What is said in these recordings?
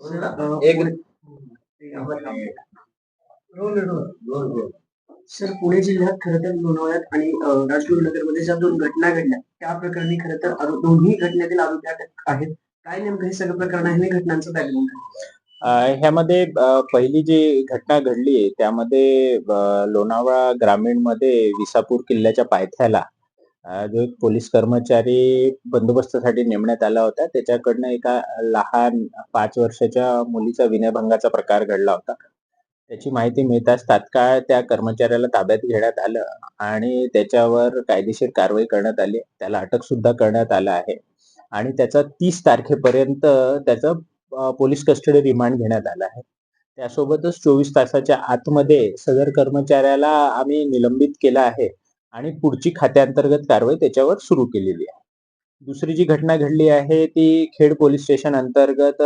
एक सर, पुणे जिल्ह्यात खरं तर लोणावळ्यात आणि राजगुरुनगरमध्ये ज्या 2 घटना घडल्या, त्या प्रकरणी खरं तर दोन्ही घटनेतील आरोपी अटक आहेत. काय नेमकं हे सगळं प्रकरण आहे आणि घटनांचं बॅकग्राऊंड काय? ह्यामध्ये पहिली जी घटना घडली त्यामध्ये लोणावळा ग्रामीणमध्ये विसापूर किल्ल्याच्या पायथ्याला जो एक पोलीस कर्मचारी बंदोबस्तासाठी नेमण्यात आला होता, त्याच्याकडनं एका लहान 5 वर्षाच्या मुलीचा विनयभंगाचा प्रकार घडला होता. त्याची माहिती मिळताच तात्काळ त्या कर्मचाऱ्याला ताब्यात घेण्यात आलं आणि त्याच्यावर कायदेशीर कारवाई करण्यात आली. त्याला अटक सुद्धा करण्यात आलं आहे आणि त्याचा 30 तारखेपर्यंत त्याचं पोलीस कस्टडी रिमांड घेण्यात आलं आहे. त्यासोबतच 24 तासाच्या आतमध्ये सदर कर्मचाऱ्याला आम्ही निलंबित केलं आहे आणि पुढची खात्याअंतर्गत कारवाई त्याच्यावर सुरू केलेली आहे. दुसरी जी घटना घडली आहे ती खेड पोलीस स्टेशन अंतर्गत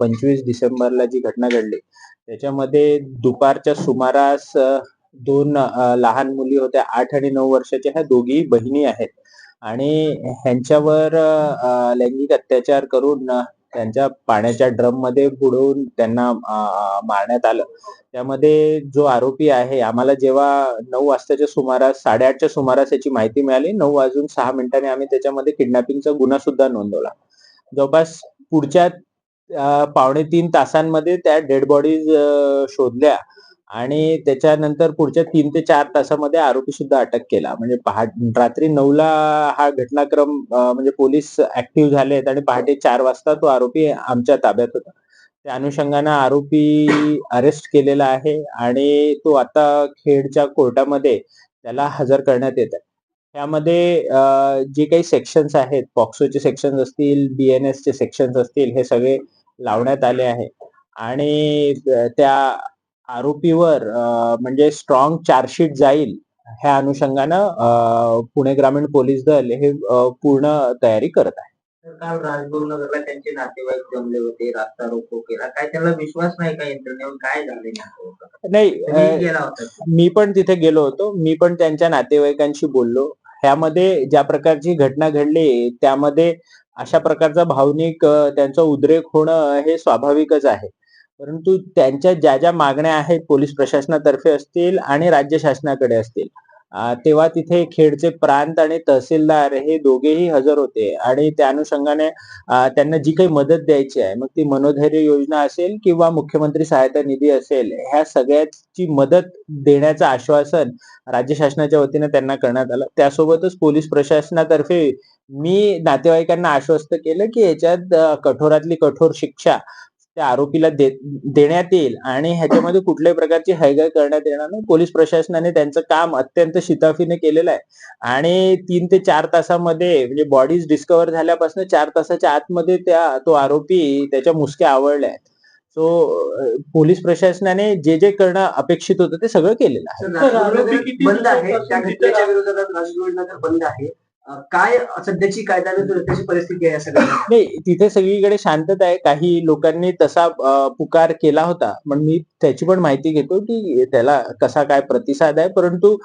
25 डिसेंबरला जी घटना घडली त्याच्यामध्ये दुपारच्या सुमारास 2 लहान मुली होत्या. 8 आणि 9 वर्षाच्या, ह्या दोघीही बहिणी आहेत आणि ह्यांच्यावर लैंगिक अत्याचार करून त्यांच्या पाण्याच्या ड्रममध्ये बुडवून त्यांना मारण्यात आलं. त्यामध्ये जो आरोपी आहे, आम्हाला जेव्हा 9 वाजताच्या सुमारास 8:30च्या सुमारास याची माहिती मिळाली, 9 वाजून 6 मिनिटांनी आम्ही त्याच्यामध्ये किडनॅपिंगचा गुन्हा सुद्धा नोंदवला. जवळपास पुढच्या पावणे 3 तासांमध्ये त्या डेड बॉडीज शोधल्या आणि त्याच्यानंतर पुढच्या 3 ते 4 तासामध्ये आरोपी सुद्धा अटक केला. म्हणजे रात्री 9ला हा घटनाक्रम म्हणजे पोलीस ऍक्टिव्ह झालेत आणि पहाटे 4 वाजता तो आरोपी आमच्या ताब्यात होता. त्या अनुषंगानं आरोपी अरेस्ट केलेला आहे आणि तो आता खेडच्या कोर्टामध्ये त्याला हजर करण्यात येत आहे. त्यामध्ये जे काही सेक्शन्स आहेत, पॉक्सोचे सेक्शन्स असतील, BNSचे सेक्शन्स असतील, हे सगळे लावण्यात आले आहे आणि त्या आरोपीवर म्हणजे स्ट्रॉंग चार्जशीट जाईल ह्या अनुषंगानं पुणे ग्रामीण पोलीस दल हे पूर्ण तयारी करत आहे. तर काल राजगुरुनगरला त्यांचे नातेवाईक जमले होते, रास्ता रोको केला. काय त्यांना विश्वास नाही का यंत्रणेवर? काय झाले नेमकं? नाही, तुम्ही गेला होता. मी पण तिथे गेलो होतो. मी पण त्यांच्या नातेवाईकांशी बोललो. ह्यामध्ये ज्या प्रकारची घटना घडली त्यामध्ये अशा प्रकारचा भावनिक त्यांचा उद्रेक होणं हे स्वाभाविकच आहे. परंतु त्यांच्या ज्या मागण्या आहेत पोलीस प्रशासनातर्फे असतील आणि राज्य शासनाकडे असतील, तेव्हा तिथे खेडचे प्रांत आणि तहसीलदार हे दोघेही हजर होते आणि त्या अनुषंगाने त्यांना जी काही मदत द्यायची आहे, मग ती मनोधैर्य योजना असेल किंवा मुख्यमंत्री सहायता निधी असेल, ह्या सगळ्याची मदत देण्याचं आश्वासन राज्य शासनाच्या वतीने त्यांना करण्यात आलं. त्यासोबतच पोलीस प्रशासनातर्फे मी नातेवाईकांना आश्वस्त केलं की याच्यात कठोरातली कठोर शिक्षा त्या आरोपीला देण्यात येईल आणि ह्याच्यामध्ये कुठल्याही प्रकारची हयगय करण्यात येणार नाही. पोलीस प्रशासनाने त्यांचं काम अत्यंत शिताफीने केलेलं आहे आणि 3 ते 4 तासामध्ये म्हणजे बॉडीज डिस्कव्हर झाल्यापासून 4 तासाच्या आतमध्ये तो आरोपी त्याच्या मुसक्या आवळल्या आहेत. सो पोलीस प्रशासनाने जे करणं अपेक्षित होतं ते सगळं केलेलं आहे. बंद आहे, त्या घटनेच्या विरोधात राजगुरुनगर बंद आहे. काय सध्याची कायदा आणि सुरक्षेची परिस्थिती आहे या सगळ्या? नाही, तिथे सगळीकडे शांतता आहे. काही लोकांनी तसा पुकार केला होता, पण मी त्याची पण माहिती घेतो की त्याला कसा काय प्रतिसाद आहे. परंतु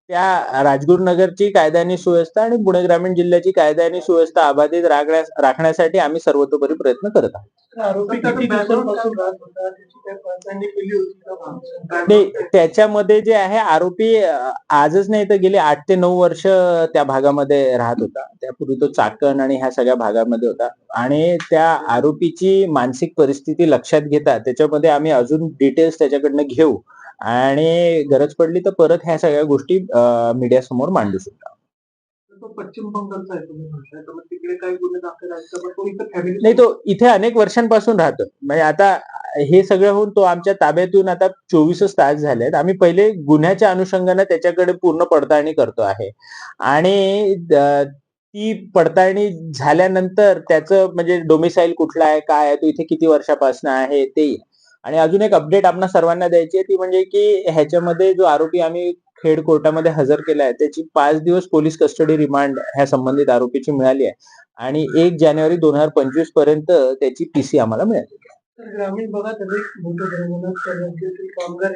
त्या राजगुरुनगरची कायदा आणि सुव्यवस्था आणि पुणे ग्रामीण जिल्ह्याची कायदा आणि सुव्यवस्था अबाधित राखण्यासाठी आम्ही सर्वतोपरी प्रयत्न करत आहोत. नाही, त्याच्यामध्ये जे आहे आरोपी आजच नाही तर गेले 8 ते 9 वर्ष त्या भागामध्ये राहत होता. त्यापूर्वी तो चाकण आणि ह्या सगळ्या भागामध्ये होता आणि त्या आरोपीची मानसिक परिस्थिती लक्षात घेता त्याच्यामध्ये आम्ही अजून डिटेल्स त्याच्याकडनं घेऊ आणि गरज पडली तर परत ह्या सगळ्या गोष्टी मीडिया समोर मांडू शकतो. तो पश्चिम बंगालचा आहे तुम्ही म्हटलं, तर मग तिकडे काही गुन्हे दाखल आहेत का? तो इथं फॅमिली नाही, तो इथे अनेक वर्षांपासून राहतो. म्हणजे आता हे सगळं होऊन तो आमच्या ताब्यात येऊन आता 24च तास झालेत. आम्ही पहिले गुन्ह्याच्या अनुषंगाने त्याच्याकडे पूर्ण पडताळणी करतो आहे आणि ती पडताळणी झाल्यानंतर त्याचं म्हणजे डोमिसाईल कुठला आहे, काय आहे, तो इथे किती वर्षापासून आहे ते. आणि अजून एक अपडेट आपल्या सर्वांना द्यायची आहे ती म्हणजे की ह्याच्यामध्ये जो आरोपी आम्ही खेड कोर्टामध्ये हजर केला आहे त्याची 5 दिवस पोलीस कस्टडी रिमांड ह्या संबंधित आरोपीची मिळाली आहे आणि 1 जानेवारी 2025 पर्यंत त्याची PC आम्हाला मिळाली. तर ग्रामीण भागात अनेक मोठ्या प्रमाणात राज्यातील कामगार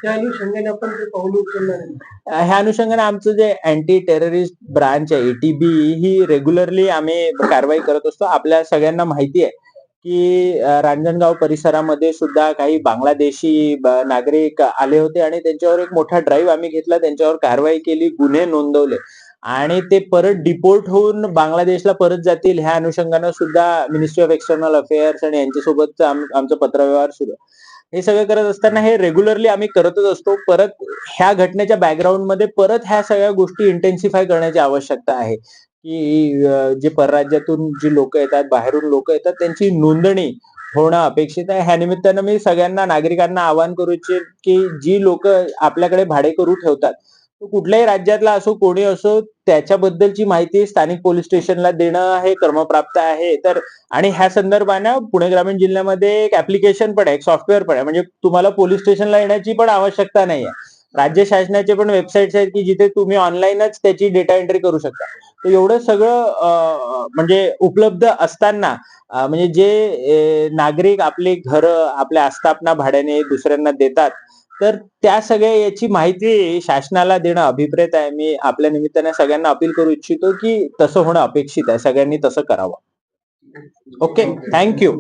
त्या अनुषंगाने आपण ते पाऊल उचलणार आहे. ह्या अनुषंगाने आमचं जे अँटी टेररिस्ट ब्रांच आहे ATB ही रेग्युलरली आम्ही कारवाई करत असतो. आपल्या सगळ्यांना माहिती आहे की रांजणगाव परिसरामध्ये सुद्धा काही बांगलादेशी नागरिक आले होते आणि त्यांच्यावर एक मोठा ड्राईव्ह आम्ही घेतला, त्यांच्यावर कारवाई केली, गुन्हे नोंदवले आणि ते परत डिपोर्ट होऊन बांगलादेशला परत जातील ह्या अनुषंगानं सुद्धा मिनिस्ट्री ऑफ एक्सटर्नल अफेअर्स आणि यांच्यासोबत आमचा पत्रव्यवहार सुरू आहे. हे सगळं करत असताना हे रेग्युलरली आम्ही करतच असतो. परत ह्या घटनेच्या बॅकग्राऊंडमध्ये परत ह्या सगळ्या गोष्टी इंटेन्सिफाय करण्याची आवश्यकता आहे, की जे परराज्यातून जी लोकं येतात, बाहेरून लोकं येतात, त्यांची नोंदणी होणं अपेक्षित आहे. ह्या निमित्तानं मी सगळ्यांना नागरिकांना आवाहन करू इच्छितो, की जी लोकं आपल्याकडे भाडेकरू ठेवतात, तो कुठल्याही राज्यातला असो, कोणी असो, त्याच्याबद्दलची माहिती स्थानिक पोलीस स्टेशनला देणं हे क्रमप्राप्त आहे. तर आणि ह्या संदर्भानं पुणे ग्रामीण जिल्ह्यामध्ये एक ऍप्लिकेशन पण आहे, एक सॉफ्टवेअर पण आहे. म्हणजे तुम्हाला पोलीस स्टेशनला येण्याची पण आवश्यकता नाहीये. राज्य शासनाचे पण वेबसाईट्स आहेत, की जिथे तुम्ही ऑनलाईनच त्याची डेटा एंट्री करू शकता. तर एवढं सगळं म्हणजे उपलब्ध असताना म्हणजे जे नागरिक आपली घरं, आपल्या आस्थापना भाड्याने दुसऱ्यांना देतात, तर त्या सगळ्या याची माहिती शासनाला देणं अभिप्रेत आहे. मी आपल्या निमित्ताने सगळ्यांना अपील करू इच्छितो, की तसं होणं अपेक्षित आहे. सगळ्यांनी तसं करावं. ओके. Thank you.